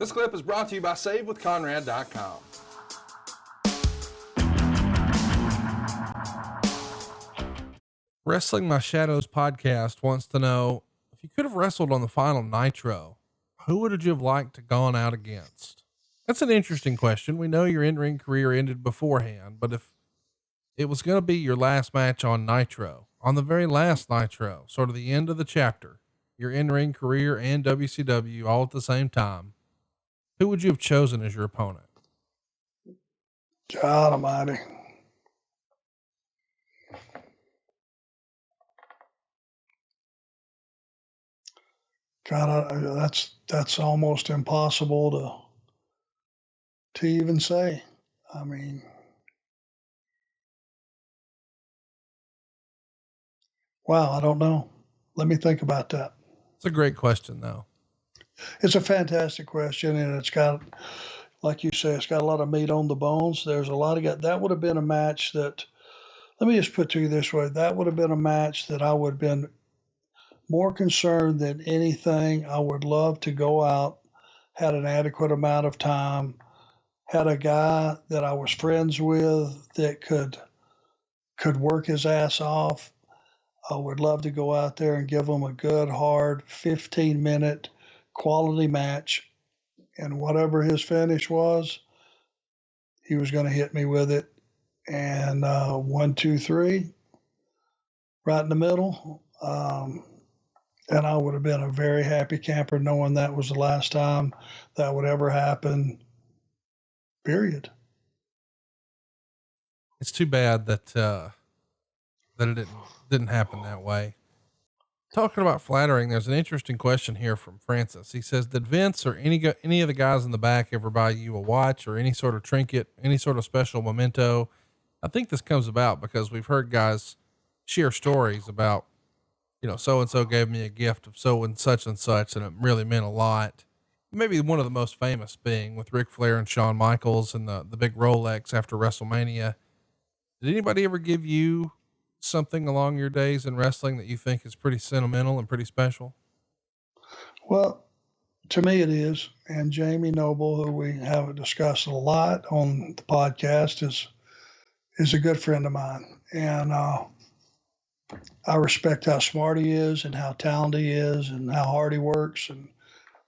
This clip is brought to you by SaveWithConrad.com. Wrestling My Shadows podcast wants to know, if you could have wrestled on the final Nitro, who would you have liked to gone out against? That's an interesting question. We know your in-ring career ended beforehand, but if it was going to be your last match on Nitro, on the very last Nitro, sort of the end of the chapter, your in-ring career and WCW all at the same time, who would you have chosen as your opponent? God almighty. God, that's almost impossible to even say. I mean, wow, I don't know. Let me think about that. It's a great question, though. It's a fantastic question, and it's got, like you say, it's got a lot of meat on the bones. There's a lot of that would have been a match that, let me just put to you this way, that would have been a match that I would have been more concerned than anything. I would love to go out, had an adequate amount of time, had a guy that I was friends with that could work his ass off. I would love to go out there and give him a good, hard 15-minute quality match. And whatever his finish was, he was going to hit me with it. And 1, 2, 3, right in the middle. And I would have been a very happy camper knowing that was the last time that would ever happen, period. It's too bad that it didn't happen that way. Talking about flattering, there's an interesting question here from Francis. He says, did Vince or any of the guys in the back ever buy you a watch or any sort of trinket, any sort of special memento? I think this comes about because we've heard guys share stories about, so-and-so gave me a gift of so and such, and it really meant a lot. Maybe one of the most famous being with Ric Flair and Shawn Michaels and the big Rolex after WrestleMania. Did anybody ever give you something along your days in wrestling that you think is pretty sentimental and pretty special? Well, to me it is. And Jamie Noble, who we haven't discussed a lot on the podcast, is a good friend of mine. And I respect how smart he is and how talented he is and how hard he works and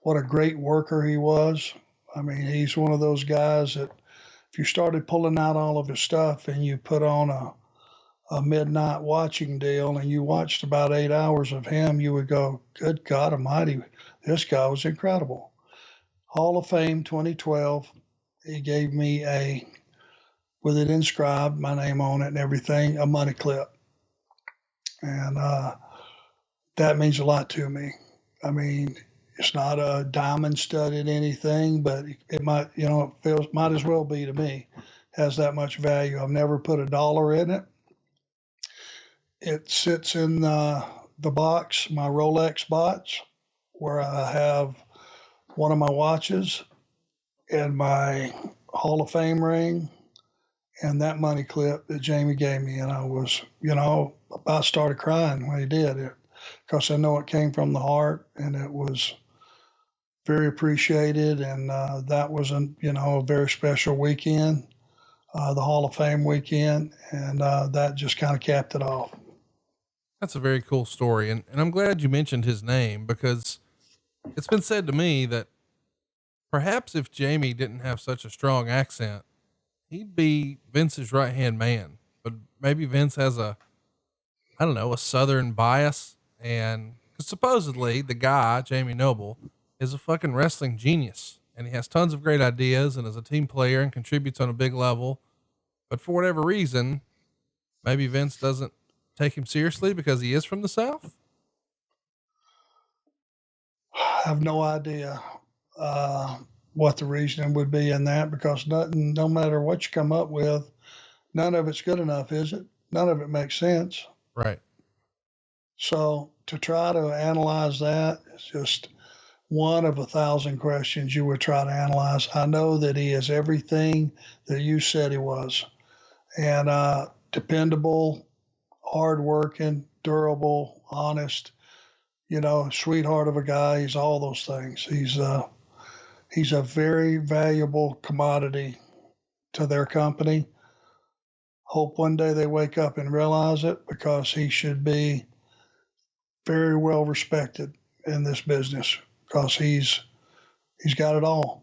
what a great worker he was. I mean, he's one of those guys that if you started pulling out all of his stuff and you put on a midnight watching deal and you watched about 8 hours of him, you would go, good God almighty, this guy was incredible. Hall of Fame 2012, he gave me with it inscribed, my name on it and everything, a money clip. And that means a lot to me. I mean, it's not a diamond studded anything, but it might, might as well be to me. Has that much value. I've never put $1 in it. It sits in the box, my Rolex box, where I have one of my watches and my Hall of Fame ring and that money clip that Jamie gave me. And I was, about started crying when he did it, because I know it came from the heart and it was very appreciated. And that was a very special weekend, the Hall of Fame weekend. And that just kind of capped it off. That's a very cool story. And I'm glad you mentioned his name, because it's been said to me that perhaps if Jamie didn't have such a strong accent, he'd be Vince's right-hand man. But maybe Vince has a Southern bias. And 'cause supposedly the guy, Jamie Noble, is a fucking wrestling genius, and he has tons of great ideas and is a team player and contributes on a big level. But for whatever reason, maybe Vince doesn't take him seriously because he is from the South. I have no idea what the reasoning would be in that, because no matter what you come up with, none of it's good enough, is it? None of it makes sense. Right. So to try to analyze that is just one of 1,000 questions you would try to analyze. I know that he is everything that you said he was, and dependable, hardworking, durable, honest, sweetheart of a guy. He's all those things. He's a very valuable commodity to their company. Hope one day they wake up and realize it, because he should be very well respected in this business, because he's got it all.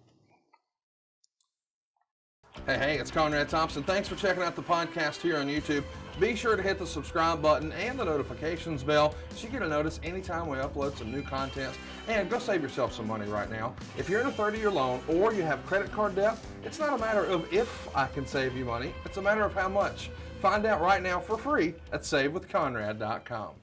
Hey, it's Conrad Thompson. Thanks for checking out the podcast here on YouTube. Be sure to hit the subscribe button and the notifications bell so you get a notice anytime we upload some new content. And go save yourself some money right now. If you're in a 30-year loan or you have credit card debt, it's not a matter of if I can save you money. It's a matter of how much. Find out right now for free at savewithconrad.com.